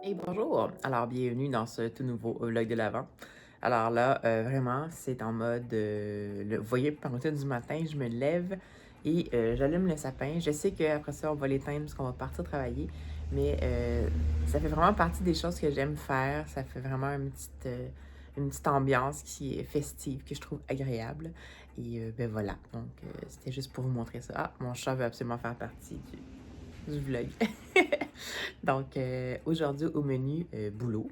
Et bonjour! Alors, bienvenue dans ce tout nouveau vlog de l'Avent. Alors là, vraiment, c'est en mode, vous voyez, par partir du matin, je me lève et j'allume le sapin. Je sais qu'après ça, on va l'éteindre parce qu'on va partir travailler, mais ça fait vraiment partie des choses que j'aime faire. Ça fait vraiment une petite ambiance qui est festive, que je trouve agréable. Et ben voilà, donc c'était juste pour vous montrer ça. Ah, mon chat veut absolument faire partie du vlog. Donc, aujourd'hui, au menu, boulot.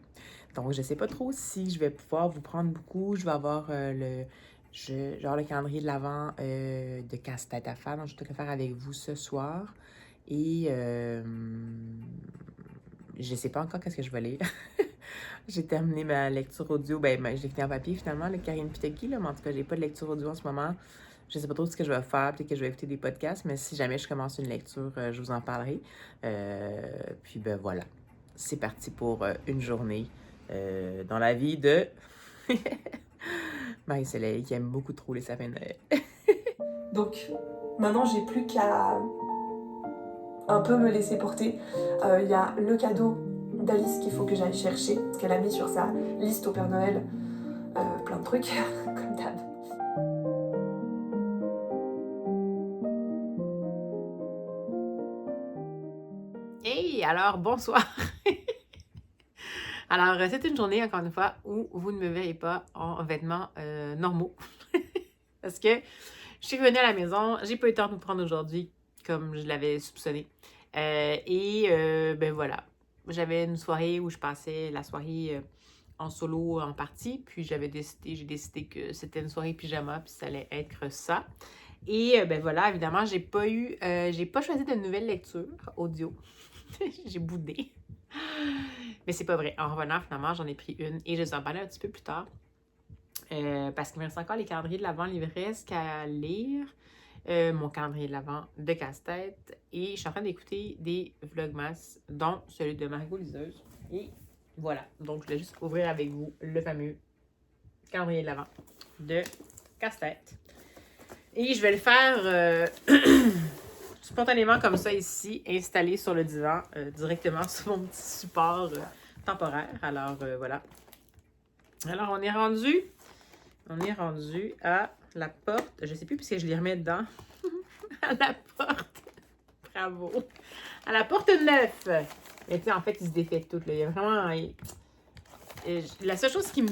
Donc, je sais pas trop si je vais pouvoir vous prendre beaucoup. Je vais avoir genre le calendrier de l'Avent de casse-tête à faire. Donc, je vais tout le faire avec vous ce soir. Et je sais pas encore qu'est-ce que je vais lire. J'ai terminé ma lecture audio. Je l'ai fini en papier finalement, le Karine Pitaki, là, mais en tout cas, j'ai pas de lecture audio en ce moment. Je sais pas trop ce que je vais faire, peut-être que je vais écouter des podcasts, mais si jamais je commence une lecture, je vous en parlerai. Puis ben voilà, c'est parti pour une journée dans la vie de Marie-Soleil qui aime beaucoup trop les sapins de Noël. Donc maintenant j'ai plus qu'à un peu me laisser porter. Il y a le cadeau d'Alice qu'il faut que j'aille chercher, parce qu'elle a mis sur sa liste au Père Noël plein de trucs, comme d'hab. Hey, alors bonsoir! Alors, c'est une journée, encore une fois, où vous ne me verrez pas en vêtements normaux. Parce que je suis revenue à la maison, j'ai pas eu le temps de me prendre aujourd'hui, comme je l'avais soupçonné. Ben voilà, j'avais une soirée où je passais la soirée en solo en partie, puis j'ai décidé que c'était une soirée pyjama, puis ça allait être ça. Et ben voilà, évidemment, j'ai pas choisi de nouvelle lecture audio. J'ai boudé. Mais c'est pas vrai. En revenant, finalement, j'en ai pris une et je vais en parler un petit peu plus tard. Parce qu'il me reste encore les calendriers de l'Avent livresque à lire. Mon calendrier de l'Avent de casse-tête. Et je suis en train d'écouter des vlogmas, dont celui de Margot Liseuse. Et voilà. Donc, je voulais juste ouvrir avec vous le fameux calendrier de l'Avent de casse-tête. Et je vais le faire spontanément comme ça ici, installé sur le divan, directement sur mon petit support temporaire. Alors, voilà. Alors, on est rendu à la porte. Je sais plus puisque je les remets dedans. À la porte. Bravo. À la porte 9. Mais tu sais, en fait, il se défait tout. Là. Il y a vraiment... La seule chose qui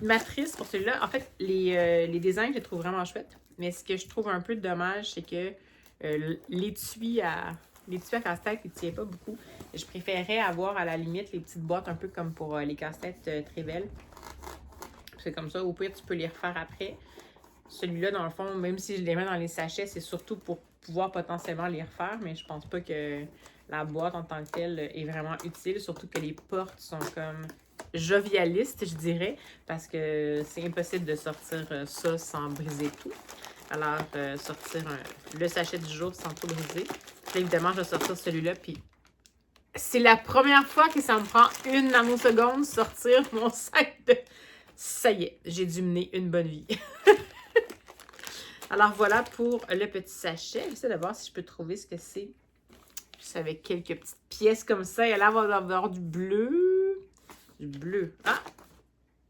m'attriste pour celui-là, en fait, les designs, je les trouve vraiment chouettes. Mais ce que je trouve un peu dommage, c'est que l'étui à casse-tête, il ne tient pas beaucoup. Je préférerais avoir à la limite les petites boîtes un peu comme pour les casse-têtes très belles. C'est comme ça, au pire, tu peux les refaire après. Celui-là, dans le fond, même si je les mets dans les sachets, c'est surtout pour pouvoir potentiellement les refaire, mais je pense pas que la boîte en tant que telle est vraiment utile, surtout que les portes sont comme jovialistes, je dirais, parce que c'est impossible de sortir ça sans briser tout. Alors, sortir le sachet du jour sans tout briser. Puis, évidemment, je vais sortir celui-là, puis c'est la première fois que ça me prend une nanoseconde sortir mon sac de... Ça y est, j'ai dû mener une bonne vie. Alors voilà pour le petit sachet. J'essaie de voir si je peux trouver ce que c'est. Juste avec quelques petites pièces comme ça. Il y a l'air d'avoir du bleu. Du bleu. Ah!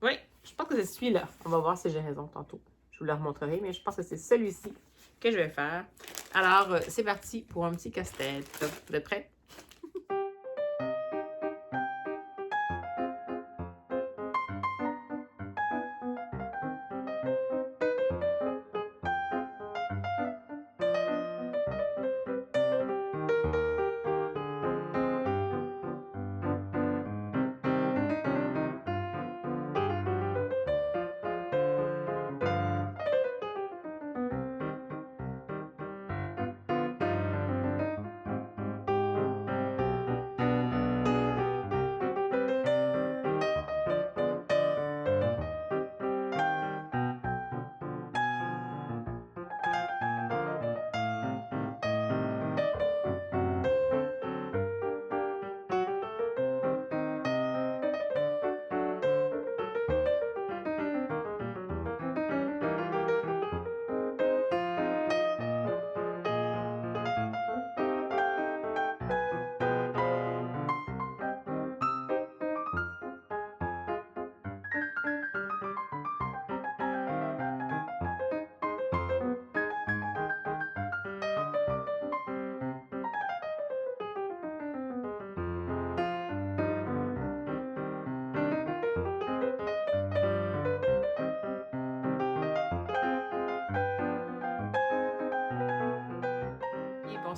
Oui, je pense que c'est celui-là. On va voir si j'ai raison tantôt. Je vous le remontrerai, mais je pense que c'est celui-ci que je vais faire. Alors, c'est parti pour un petit casse-tête. Vous êtes prêts?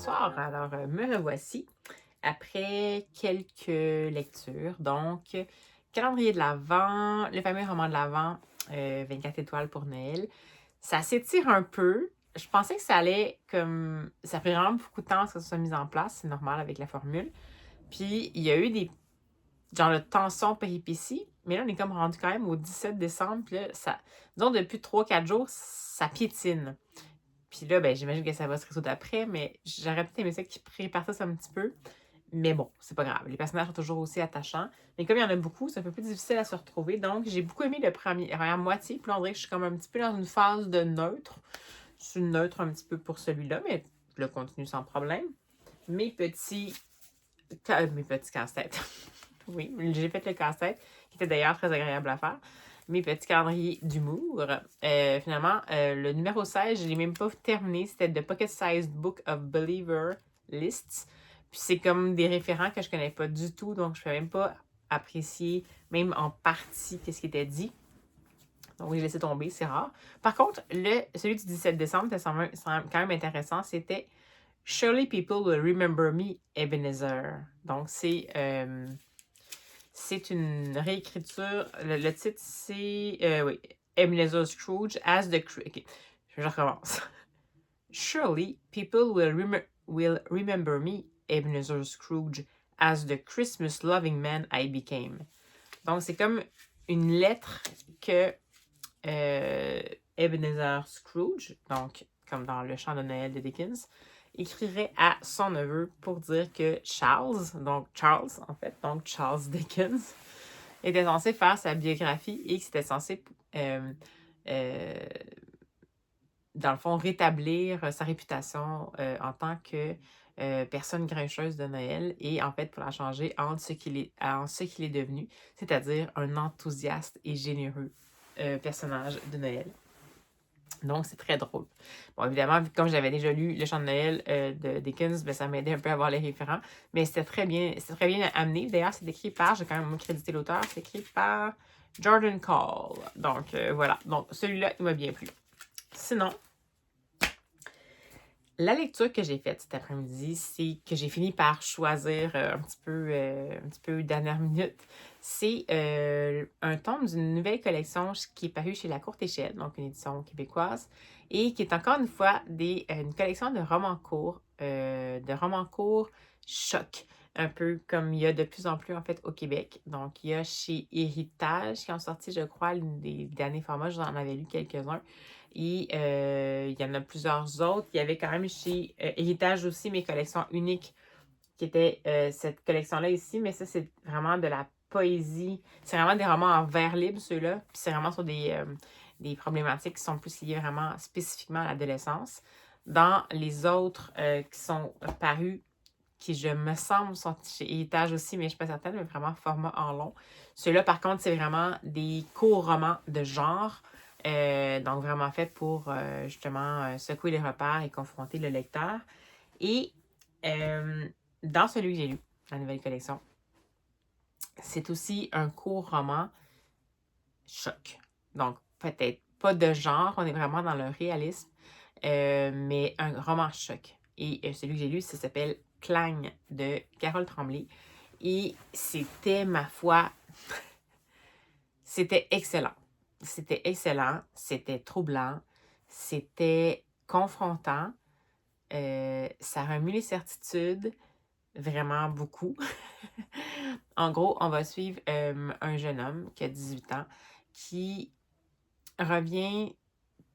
bonsoir. Alors, me revoici après quelques lectures. Donc, calendrier de l'Avent, le fameux roman de l'Avent, 24 étoiles pour Noël. Ça s'étire un peu. Je pensais que ça allait comme... Ça a pris vraiment beaucoup de temps à ce que ça soit mis en place. C'est normal avec la formule. Puis, il y a eu des... genre de tension péripéties. Mais là, on est comme rendu quand même au 17 décembre. Puis là, ça... disons, depuis 3-4 jours, ça piétine. Puis là, ben, j'imagine que ça va se résoudre après, mais j'aurais peut-être aimé ça qu'ils répartissent un petit peu. Mais bon, c'est pas grave. Les personnages sont toujours aussi attachants. Mais comme il y en a beaucoup, c'est un peu plus difficile à se retrouver. Donc, j'ai beaucoup aimé la première moitié. Puis là, on dirait que je suis comme un petit peu dans une phase de neutre. Je suis neutre un petit peu pour celui-là, mais je le continue sans problème. Mes petits casse-têtes. Oui, j'ai fait le casse-tête, qui était d'ailleurs très agréable à faire. Mes petits calendriers d'humour. Finalement, le numéro 16, je ne l'ai même pas terminé. C'était The Pocket Sized Book of Believer Lists. Puis c'est comme des référents que je ne connais pas du tout, donc je ne peux même pas apprécier, même en partie, qu'est-ce qui était dit. Donc j'ai laissé tomber, c'est rare. Par contre, celui du 17 décembre, c'est quand même intéressant. C'était Surely People Will Remember Me, Ebenezer. Donc c'est une réécriture. Le titre, c'est oui, Ebenezer Scrooge as the... Ok, je recommence. Surely people will remember me, Ebenezer Scrooge, as the Christmas-loving man I became. Donc, c'est comme une lettre que Ebenezer Scrooge, donc comme dans le chant de Noël de Dickens, écrirait à son neveu pour dire que Charles Dickens, était censé faire sa biographie et que c'était censé, dans le fond, rétablir sa réputation en tant que personne grincheuse de Noël et en fait pour la changer en ce qu'il est devenu, c'est-à-dire un enthousiaste et généreux personnage de Noël. Donc, c'est très drôle. Bon, évidemment, comme j'avais déjà lu Le chant de Noël de Dickens, ben, ça m'aidait un peu à voir les référents. Mais c'était très bien amené. D'ailleurs, c'est écrit par, j'ai quand même crédité l'auteur, c'est écrit par Jordan Cole. Donc, voilà. Donc, celui-là, il m'a bien plu. Sinon, la lecture que j'ai faite cet après-midi, c'est que j'ai fini par choisir un petit peu dernière minute. C'est un tome d'une nouvelle collection qui est parue chez La Courte Échelle, donc une édition québécoise, et qui est encore une fois une collection de romans courts choc, un peu comme il y a de plus en plus en fait au Québec. Donc, il y a chez Héritage qui ont sorti, je crois, des derniers formats, j'en avais lu quelques-uns. Et il y en a plusieurs autres. Il y avait quand même chez Héritage aussi mes collections uniques qui étaient cette collection-là ici, mais ça, c'est vraiment de la poésie. C'est vraiment des romans en vers libre, ceux-là. Puis c'est vraiment sur des problématiques qui sont plus liées vraiment spécifiquement à l'adolescence. Dans les autres qui sont parus, qui, je me semble, sont chez Héritage aussi, mais je ne suis pas certaine, mais vraiment format en long. Ceux-là, par contre, c'est vraiment des courts romans de genre. Donc, vraiment fait pour, justement, secouer les repères et confronter le lecteur. Et dans celui que j'ai lu, la nouvelle collection, c'est aussi un court roman choc. Donc, peut-être pas de genre, on est vraiment dans le réalisme, mais un roman choc. Et celui que j'ai lu, ça s'appelle Clang de Carole Tremblay. Et c'était, ma foi, c'était excellent. C'était excellent, c'était troublant, c'était confrontant, ça remue les certitudes, vraiment beaucoup. En gros, on va suivre un jeune homme qui a 18 ans qui revient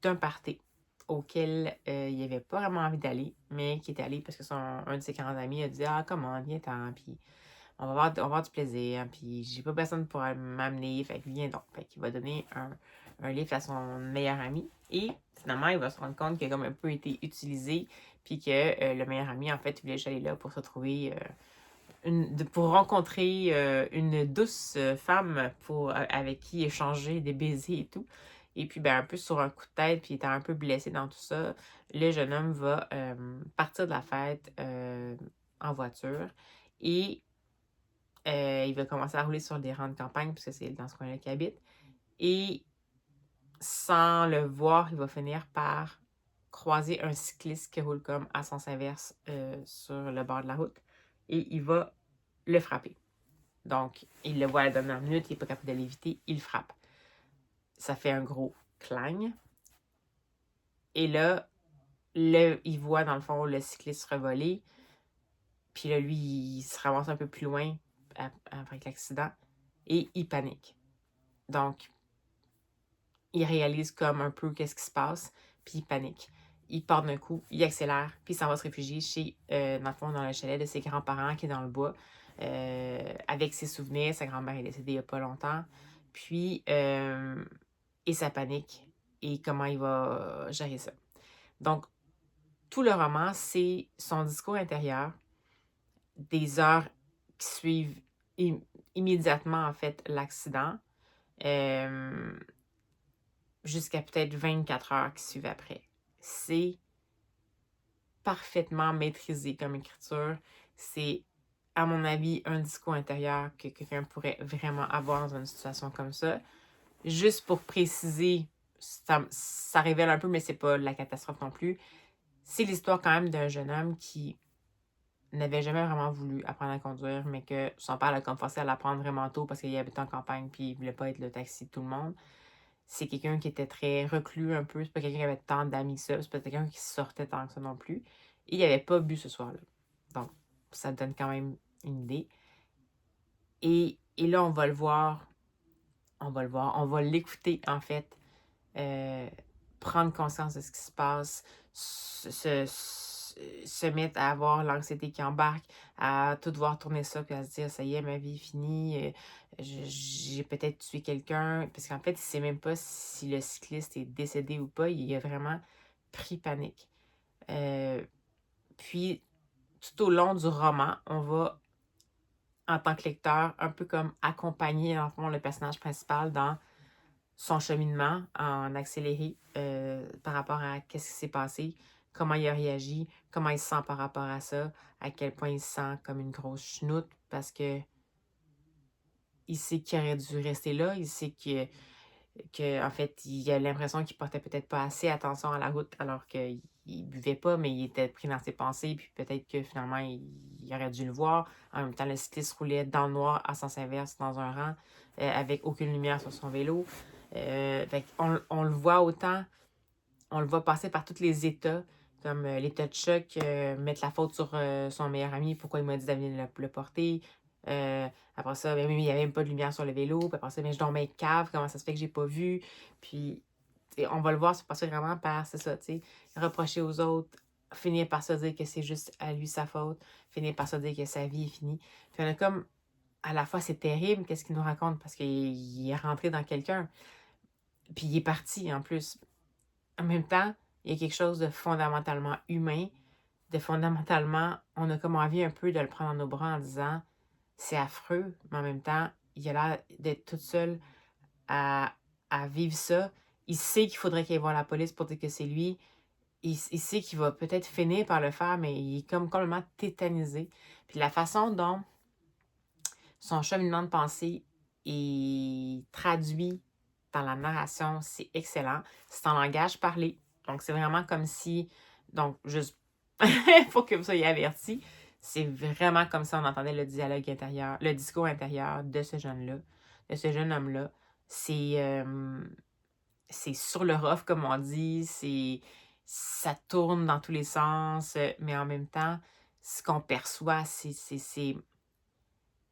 d'un party auquel il n'avait pas vraiment envie d'aller, mais qui est allé parce que un de ses grands amis a dit « Ah, comment, viens-t'en, puis on va avoir du plaisir, puis j'ai pas personne pour m'amener, fait que viens donc. » Fait qu'il va donner un livre à son meilleur ami, et finalement, il va se rendre compte qu'il a comme un peu été utilisé, puis que le meilleur ami, en fait, il voulait juste aller là pour se trouver... pour rencontrer une douce femme avec qui échanger des baisers et tout. Et puis, ben, un peu sur un coup de tête, puis étant un peu blessé dans tout ça, le jeune homme va partir de la fête en voiture et il va commencer à rouler sur des rangs de campagne, parce que c'est dans ce coin-là qu'il habite. Et sans le voir, il va finir par croiser un cycliste qui roule comme à sens inverse sur le bord de la route et il va le frapper. Donc, il le voit à la dernière minute, il n'est pas capable de l'éviter, il le frappe. Ça fait un gros clang. Et là, il voit dans le fond le cycliste revoler. Puis là, lui, il se ramasse un peu plus loin avec l'accident et il panique. Donc, il réalise comme un peu qu'est-ce qui se passe, puis il panique. Il part d'un coup, il accélère, puis il s'en va se réfugier chez, dans le fond, dans le chalet de ses grands-parents qui est dans le bois, avec ses souvenirs. Sa grand-mère est décédée il n'y a pas longtemps. Puis, et sa panique, et comment il va gérer ça. Donc, tout le roman, c'est son discours intérieur, des heures qui suivent immédiatement, en fait, l'accident, jusqu'à peut-être 24 heures qui suivent après. C'est parfaitement maîtrisé comme écriture. C'est, à mon avis, un discours intérieur que quelqu'un pourrait vraiment avoir dans une situation comme ça. Juste pour préciser, ça révèle un peu, mais c'est pas la catastrophe non plus. C'est l'histoire quand même d'un jeune homme qui n'avait jamais vraiment voulu apprendre à conduire, mais que son père l'a comme forcé à l'apprendre vraiment tôt parce qu'il habitait en campagne puis il voulait pas être le taxi de tout le monde. C'est quelqu'un qui était très reclus un peu. C'est pas quelqu'un qui avait tant d'amis que ça. C'est pas quelqu'un qui sortait tant que ça non plus. Et il n'avait pas bu ce soir-là. Donc, ça donne quand même une idée. Et là, on va le voir. On va l'écouter, en fait. Prendre conscience de ce qui se passe. Se mettre à avoir l'anxiété qui embarque, à tout voir tourner ça, puis à se dire, ça y est, ma vie est finie, j'ai peut-être tué quelqu'un, parce qu'en fait, il ne sait même pas si le cycliste est décédé ou pas, il a vraiment pris panique. Puis, tout au long du roman, on va, en tant que lecteur, un peu comme accompagner, dans le fond, le personnage principal dans son cheminement en accéléré par rapport à qu'est-ce qui s'est passé, comment il a réagi, comment il se sent par rapport à ça, à quel point il se sent comme une grosse chenoute parce que il sait qu'il aurait dû rester là, il sait en fait, il a l'impression qu'il portait peut-être pas assez attention à la route alors qu'il buvait pas, mais il était pris dans ses pensées, puis peut-être que finalement, il aurait dû le voir. En même temps, le cycliste roulait dans le noir à sens inverse dans un rang, avec aucune lumière sur son vélo. On le voit autant, on le voit passer par tous les états, comme l'état de choc, mettre la faute sur son meilleur ami, pourquoi il m'a dit d'aller le porter. Après ça, ben, il n'y avait même pas de lumière sur le vélo. Puis après ça, ben, je dormais cave, comment ça se fait que j'ai pas vu. Puis on va le voir se passer vraiment par, c'est ça, tu sais, reprocher aux autres, finir par se dire que c'est juste à lui sa faute, finir par se dire que sa vie est finie. Puis on a comme, à la fois, c'est terrible, qu'est-ce qu'il nous raconte, parce qu'il est rentré dans quelqu'un. Puis il est parti, en plus. En même temps, il y a quelque chose de fondamentalement humain, de fondamentalement, on a comme envie un peu de le prendre dans nos bras en disant, c'est affreux, mais en même temps, il a l'air d'être toute seule à vivre ça. Il sait qu'il faudrait qu'il aille voir la police pour dire que c'est lui. Il sait qu'il va peut-être finir par le faire, mais il est comme complètement tétanisé. Puis la façon dont son cheminement de pensée est traduit dans la narration, c'est excellent. C'est en langage parlé. Donc, c'est vraiment comme si... Donc, juste pour que vous soyez avertis, c'est vraiment comme si on entendait le dialogue intérieur, le discours intérieur de ce jeune-là, de ce jeune homme-là. C'est sur le rough, comme on dit, ça tourne dans tous les sens, mais en même temps, ce qu'on perçoit, c'est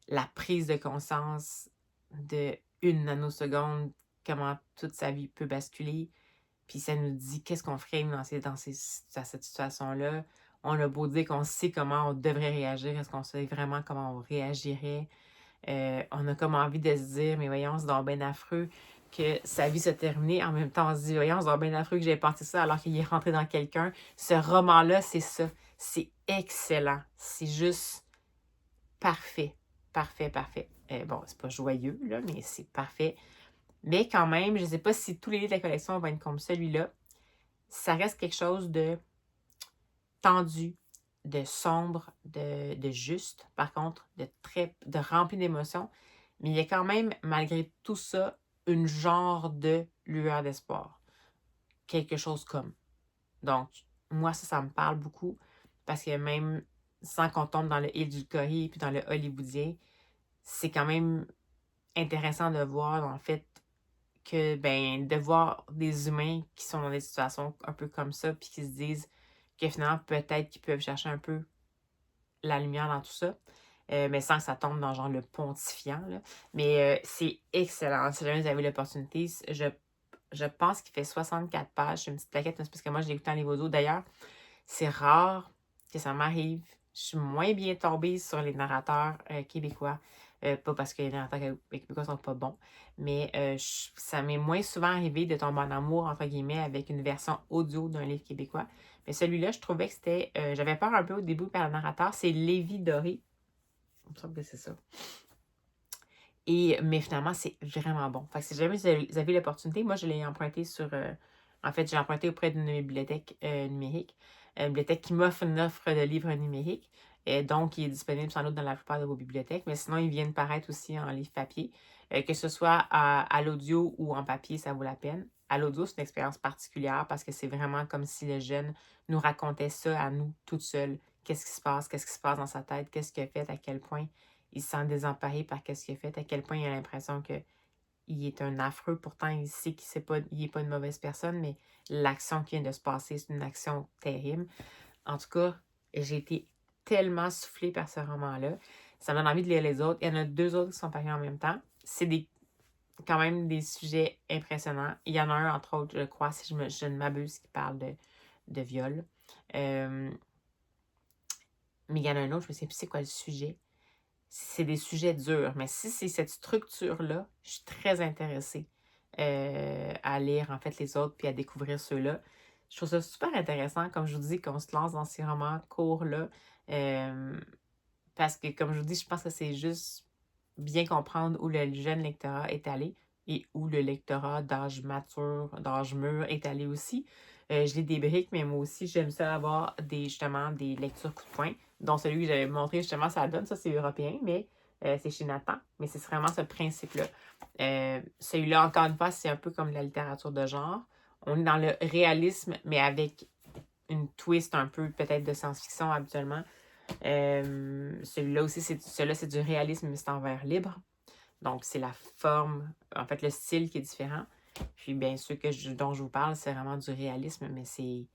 la prise de conscience de une nanoseconde, comment toute sa vie peut basculer. Puis ça nous dit qu'est-ce qu'on ferait dans cette situation-là. On a beau dire qu'on sait comment on devrait réagir, est-ce qu'on sait vraiment comment on réagirait? On a comme envie de se dire, mais voyons, c'est donc bien affreux que sa vie se termine. En même temps, on se dit, voyons, c'est donc bien affreux que j'ai pensé ça alors qu'il est rentré dans quelqu'un. Ce roman-là, c'est ça. C'est excellent. C'est juste parfait. Parfait, parfait. Bon, c'est pas joyeux, là, mais c'est parfait. Mais quand même, je sais pas si tous les livres de la collection vont être comme celui-là. Ça reste quelque chose de tendu, de sombre, de juste, par contre, de rempli d'émotions. Mais il y a quand même, malgré tout ça, une genre de lueur d'espoir. Quelque chose comme. Donc, moi, ça me parle beaucoup parce que même sans qu'on tombe dans le édulcoré puis dans le hollywoodien, c'est quand même intéressant de voir, en fait, que, ben, de voir des humains qui sont dans des situations un peu comme ça puis qui se disent que finalement, peut-être qu'ils peuvent chercher un peu la lumière dans tout ça. Mais sans que ça tombe dans genre le pontifiant. Là. Mais c'est excellent. Si jamais vous avez l'opportunité, je pense qu'il fait 64 pages. C'est une petite plaquette, mais c'est parce que moi, je l'ai écouté en livre audio. D'ailleurs, c'est rare que ça m'arrive. Je suis moins bien tombée sur les narrateurs québécois. Pas parce que les narrateurs québécois sont pas bons, mais ça m'est moins souvent arrivé de tomber en amour, entre guillemets, avec une version audio d'un livre québécois. Mais celui-là, je trouvais que c'était... j'avais peur un peu au début par le narrateur. C'est Lévi Doré. Il me semble que c'est ça. Mais finalement, c'est vraiment bon. Fait que si jamais vous avez l'opportunité, moi, je l'ai emprunté sur... en fait, j'ai emprunté auprès d'une bibliothèque numérique. Une bibliothèque qui m'offre une offre de livres numériques. Donc, il est disponible sans doute dans la plupart de vos bibliothèques. Mais sinon, ils viennent paraître aussi en livre papier. Que ce soit à l'audio ou en papier, ça vaut la peine. À l'audio, c'est une expérience particulière parce que c'est vraiment comme si le jeune nous racontait ça à nous, toute seule. Qu'est-ce qui se passe dans sa tête, qu'est-ce qu'il a fait, à quel point il se sent désemparé par ce qu'il a fait, à quel point il a l'impression qu'il est un affreux. Pourtant, il sait qu'il n'est pas une mauvaise personne, mais l'action qui vient de se passer, c'est une action terrible. En tout cas, j'ai été tellement soufflée par ce roman-là. Ça m'a donné envie de lire les autres. Il y en a 2 autres qui sont parus en même temps. C'est quand même des sujets impressionnants. Il y en a un, entre autres, je crois, si je ne m'abuse, qui parle de viol. Mais il y en a un autre, je ne sais plus c'est quoi le sujet. C'est des sujets durs, mais si c'est cette structure-là, je suis très intéressée à lire en fait les autres puis à découvrir ceux-là. Je trouve ça super intéressant, comme je vous dis, qu'on se lance dans ces romans courts-là. Parce que, comme je vous dis, je pense que c'est juste bien comprendre où le jeune lectorat est allé et où le lectorat d'âge mature, d'âge mûr est allé aussi. Je lis des briques, mais moi aussi, j'aime ça avoir justement des lectures coup de poing, dont celui que j'avais montré justement, ça donne, ça c'est européen, mais c'est chez Nathan. Mais c'est vraiment ce principe-là. Celui-là, encore une fois, c'est un peu comme la littérature de genre. On est dans le réalisme, mais avec une twist un peu peut-être de science-fiction habituellement. Celui-là aussi, c'est du réalisme, mais c'est en vers libre. Donc, c'est la forme, en fait, le style qui est différent. Puis, bien, ceux dont je vous parle, c'est vraiment du réalisme, mais c'est...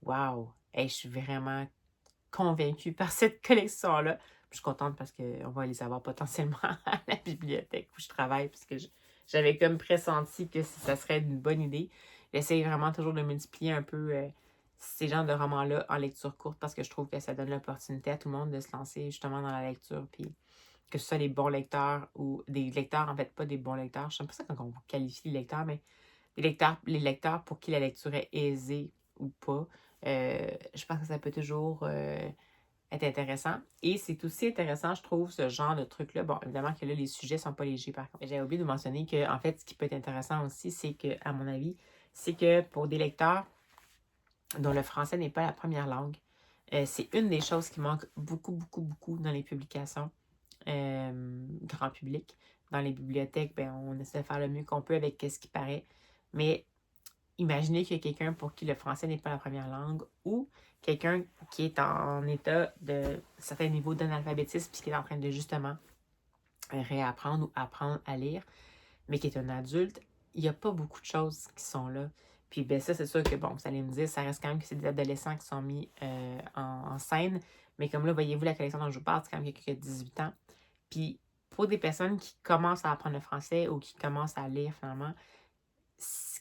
Wow! Hey, je suis vraiment convaincue par cette collection-là. Je suis contente parce qu'on va les avoir potentiellement à la bibliothèque où je travaille, puisque j'avais comme pressenti que ça serait une bonne idée. J'essaie vraiment toujours de multiplier un peu ces genres de romans-là en lecture courte parce que je trouve que ça donne l'opportunité à tout le monde de se lancer justement dans la lecture. Puis que ce soit les bons lecteurs ou des lecteurs, en fait, pas des bons lecteurs. Je sais pas ça quand on qualifie les lecteurs, mais les lecteurs pour qui la lecture est aisée ou pas. Je pense que ça peut toujours être intéressant. Et c'est aussi intéressant, je trouve, ce genre de truc-là. Bon, évidemment que là, les sujets sont pas légers, par contre. J'ai oublié de mentionner que, en fait, ce qui peut être intéressant aussi, c'est que, à mon avis, c'est que pour des lecteurs dont le français n'est pas la première langue, c'est une des choses qui manque beaucoup, beaucoup, beaucoup dans les publications grand public. Dans les bibliothèques, ben, on essaie de faire le mieux qu'on peut avec ce qui paraît. Mais imaginez qu'il y a quelqu'un pour qui le français n'est pas la première langue ou quelqu'un qui est en état de certain niveau d'analphabétisme puis qui est en train de justement réapprendre ou apprendre à lire, mais qui est un adulte. Il n'y a pas beaucoup de choses qui sont là. Puis ben ça, c'est sûr que, bon, vous allez me dire, ça reste quand même que c'est des adolescents qui sont mis en scène. Mais comme là, voyez-vous, la collection dont je vous parle, c'est quand même quelqu'un qui a 18 ans. Puis pour des personnes qui commencent à apprendre le français ou qui commencent à lire finalement,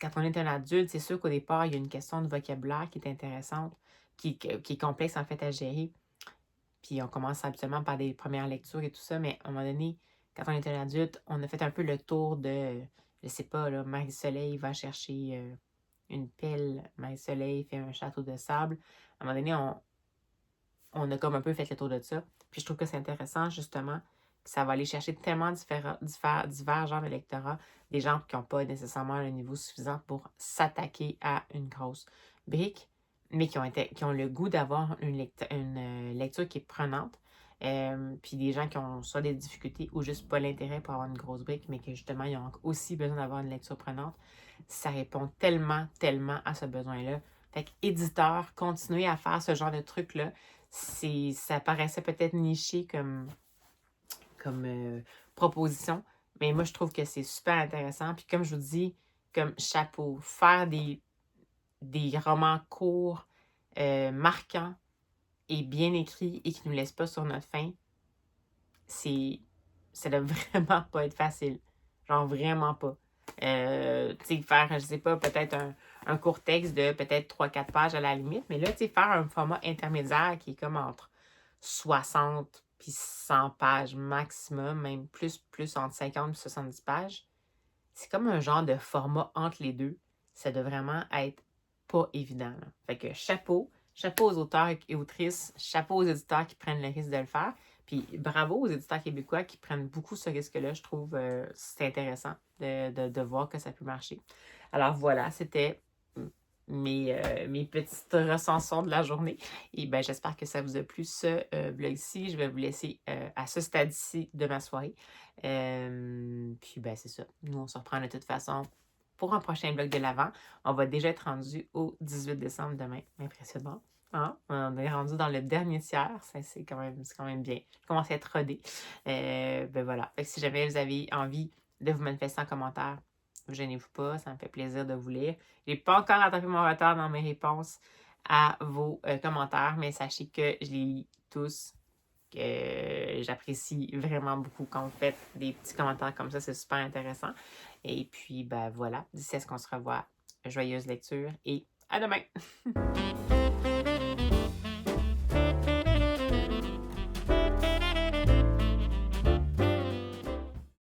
quand on est un adulte, c'est sûr qu'au départ, il y a une question de vocabulaire qui est intéressante, qui est complexe en fait à gérer. Puis on commence habituellement par des premières lectures et tout ça, mais à un moment donné, quand on est un adulte, on a fait un peu le tour de, je sais pas, là, Marie-Soleil va chercher une pelle, Marie-Soleil fait un château de sable. À un moment donné, on a comme un peu fait le tour de ça. Puis je trouve que c'est intéressant, justement, que ça va aller chercher tellement divers genres de lectorat, des gens qui n'ont pas nécessairement un niveau suffisant pour s'attaquer à une grosse brique, mais qui ont le goût d'avoir une lecture qui est prenante. Puis des gens qui ont soit des difficultés ou juste pas l'intérêt pour avoir une grosse brique, mais que justement, ils ont aussi besoin d'avoir une lecture prenante. Ça répond tellement, tellement à ce besoin-là. Fait qu'éditeur, continuer à faire ce genre de truc-là, ça paraissait peut-être niché comme proposition, mais moi, je trouve que c'est super intéressant. Puis comme je vous dis, comme chapeau, faire des romans courts, marquants et bien écrits et qui ne nous laissent pas sur notre faim, ça doit vraiment pas être facile. Genre vraiment pas. Tu sais, faire, je sais pas, peut-être un court texte de peut-être 3-4 pages à la limite, mais là, tu sais, faire un format intermédiaire qui est comme entre 60 puis 100 pages maximum, même plus entre 50 et 70 pages, c'est comme un genre de format entre les deux. Ça doit vraiment être pas évident, là. Fait que chapeau aux auteurs et autrices, chapeau aux éditeurs qui prennent le risque de le faire. Puis bravo aux éditeurs québécois qui prennent beaucoup ce risque-là. Je trouve c'est intéressant de voir que ça peut marcher. Alors voilà, c'était mes petites recensions de la journée. Et ben j'espère que ça vous a plu ce vlog-ci. Je vais vous laisser à ce stade-ci de ma soirée. Puis ben c'est ça. Nous, on se reprend de toute façon pour un prochain vlog de l'Avent. On va déjà être rendu au 18 décembre demain. Impressionnant. Hein? On est rendu dans le dernier tiers. C'est quand même bien. Je commence à être rodée. Ben voilà. Fait que si jamais vous avez envie de vous manifester en commentaire, gênez-vous pas. Ça me fait plaisir de vous lire. Je n'ai pas encore rattrapé mon retard dans mes réponses à vos commentaires, mais sachez que je les lis tous, que j'apprécie vraiment beaucoup quand vous faites des petits commentaires comme ça, c'est super intéressant. Et puis, ben voilà, d'ici à ce qu'on se revoit, joyeuse lecture et à demain!